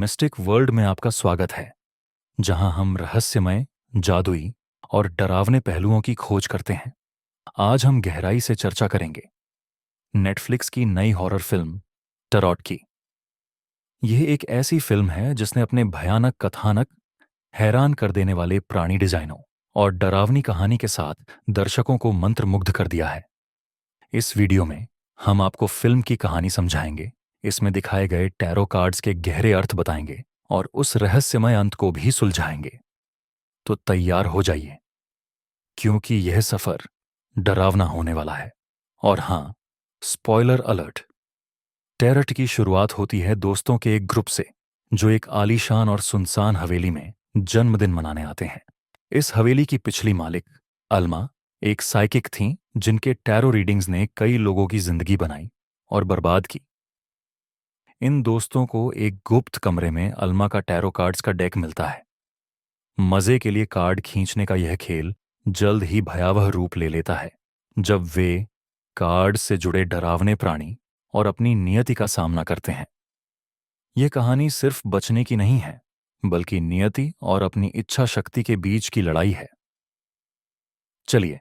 Mistake world में आपका स्वागत है, जहां हम रहस्यमय, जादुई और डरावने पहलुओं की खोज करते हैं। आज हम गहराई से चर्चा करेंगे नेटफ्लिक्स की नई हॉरर फिल्म टरॉट की। यह एक ऐसी फिल्म है जिसने अपने भयानक कथानक, हैरान कर देने वाले प्राणी डिजाइनों और डरावनी कहानी के साथ दर्शकों को मंत्रमुग्ध कर दिया है। इस वीडियो में हम आपको फिल्म की कहानी समझाएंगे, इसमें दिखाए गए टैरो कार्ड्स के गहरे अर्थ बताएंगे और उस रहस्यमय अंत को भी सुलझाएंगे। तो तैयार हो जाइए, क्योंकि यह सफर डरावना होने वाला है। और हां, स्पॉइलर अलर्ट। टेरट की शुरुआत होती है दोस्तों के एक ग्रुप से, जो एक आलीशान और सुनसान हवेली में जन्मदिन मनाने आते हैं। इस हवेली की पिछली मालिक अल्मा एक साइकिक थीं, जिनके टैरो रीडिंग्स ने कई लोगों की जिंदगी बनाई और बर्बाद की। इन दोस्तों को एक गुप्त कमरे में अल्मा का टैरो कार्ड्स का डेक मिलता है। मजे के लिए कार्ड खींचने का यह खेल जल्द ही भयावह रूप ले लेता है, जब वे कार्ड से जुड़े डरावने प्राणी और अपनी नियति का सामना करते हैं। यह कहानी सिर्फ बचने की नहीं है, बल्कि नियति और अपनी इच्छा शक्ति के बीच की लड़ाई है। चलिए,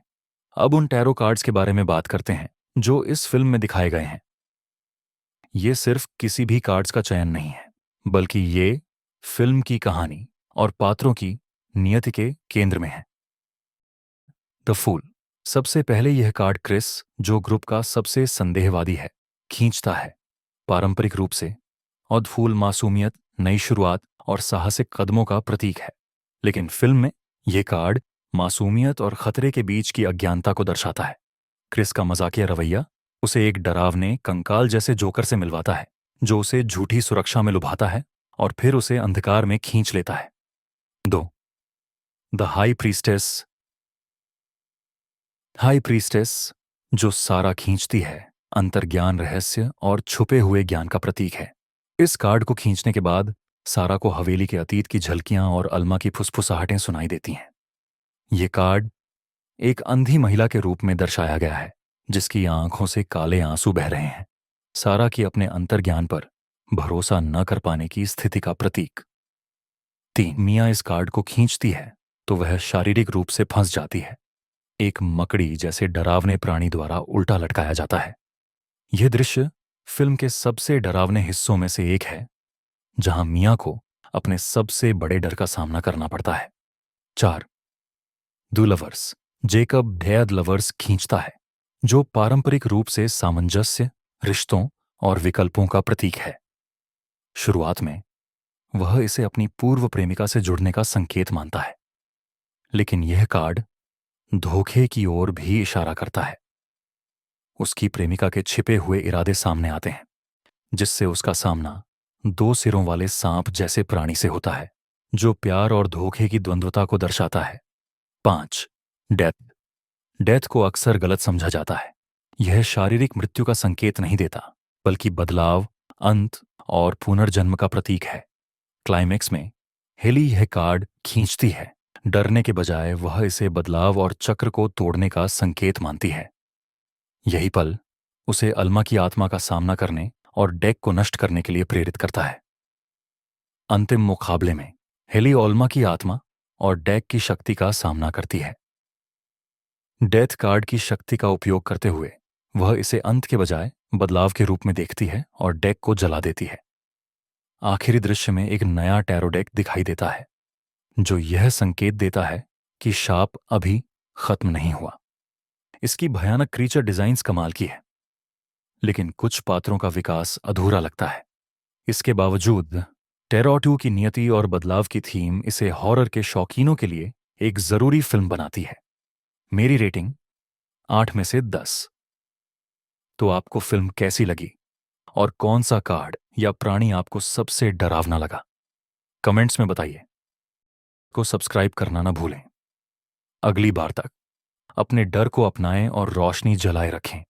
अब उन टैरो कार्ड्स के बारे में बात करते हैं जो इस फिल्म में दिखाए गए हैं। ये सिर्फ किसी भी कार्ड्स का चयन नहीं है, बल्कि ये फिल्म की कहानी और पात्रों की नियति के केंद्र में है। द फूल। सबसे पहले यह कार्ड क्रिस, जो ग्रुप का सबसे संदेहवादी है, खींचता है। पारंपरिक रूप से और फूल मासूमियत, नई शुरुआत और साहसिक कदमों का प्रतीक है, लेकिन फिल्म में यह कार्ड मासूमियत और खतरे के बीच की अज्ञानता को दर्शाता है। क्रिस का मजाकिया रवैया उसे एक डरावने कंकाल जैसे जोकर से मिलवाता है, जो उसे झूठी सुरक्षा में लुभाता है और फिर उसे अंधकार में खींच लेता है। 2. The high priestess. High priestess, जो सारा खींचती है, अंतर्ज्ञान, रहस्य और छुपे हुए ज्ञान का प्रतीक है। इस कार्ड को खींचने के बाद सारा को हवेली के अतीत की झलकियां और अल्मा की फुसफुसाहटें सुनाई देती हैं। ये कार्ड एक अंधी महिला के रूप में दर्शाया गया है, जिसकी आंखों से काले आंसू बह रहे हैं। सारा की अपने अंतर्ज्ञान पर भरोसा न कर पाने की स्थिति का प्रतीक। 3. मियाँ इस कार्ड को खींचती है तो वह शारीरिक रूप से फंस जाती है, एक मकड़ी जैसे डरावने प्राणी द्वारा उल्टा लटकाया जाता है। यह दृश्य फिल्म के सबसे डरावने हिस्सों में से एक है, जहां मियाँ को अपने सबसे बड़े डर का सामना करना पड़ता है। 4. The lovers. Jacob dead lovers खींचता है, जो पारंपरिक रूप से सामंजस्य, रिश्तों और विकल्पों का प्रतीक है। शुरुआत में वह इसे अपनी पूर्व प्रेमिका से जुड़ने का संकेत मानता है, लेकिन यह कार्ड धोखे की ओर भी इशारा करता है। उसकी प्रेमिका के छिपे हुए इरादे सामने आते हैं, जिससे उसका सामना 2 सिरों वाले सांप जैसे प्राणी से होता है, जो प्यार और धोखे की द्वंद्वता को दर्शाता है। 5. डेथ। डेथ को अक्सर गलत समझा जाता है। यह शारीरिक मृत्यु का संकेत नहीं देता, बल्कि बदलाव, अंत और पुनर्जन्म का प्रतीक है। क्लाइमेक्स में हेली यह कार्ड खींचती है। डरने के बजाय वह इसे बदलाव और चक्र को तोड़ने का संकेत मानती है। यही पल उसे अल्मा की आत्मा का सामना करने और डेक को नष्ट करने के लिए प्रेरित करता है। अंतिम मुकाबले में हेली अल्मा की आत्मा और डेक की शक्ति का सामना करती है। डेथ कार्ड की शक्ति का उपयोग करते हुए वह इसे अंत के बजाय बदलाव के रूप में देखती है और डेक को जला देती है। आखिरी दृश्य में एक नया टैरो डेक दिखाई देता है, जो यह संकेत देता है कि शाप अभी खत्म नहीं हुआ। इसकी भयानक क्रीचर डिजाइन्स कमाल की है, लेकिन कुछ पात्रों का विकास अधूरा लगता है। इसके बावजूद टेरोटू की नियति और बदलाव की थीम इसे हॉरर के शौकीनों के लिए एक जरूरी फिल्म बनाती है। मेरी रेटिंग 8 में से 10। तो आपको फिल्म कैसी लगी और कौन सा कार्ड या प्राणी आपको सबसे डरावना लगा? कमेंट्स में बताइए। को सब्सक्राइब करना ना भूलें। अगली बार तक अपने डर को अपनाएं और रोशनी जलाए रखें।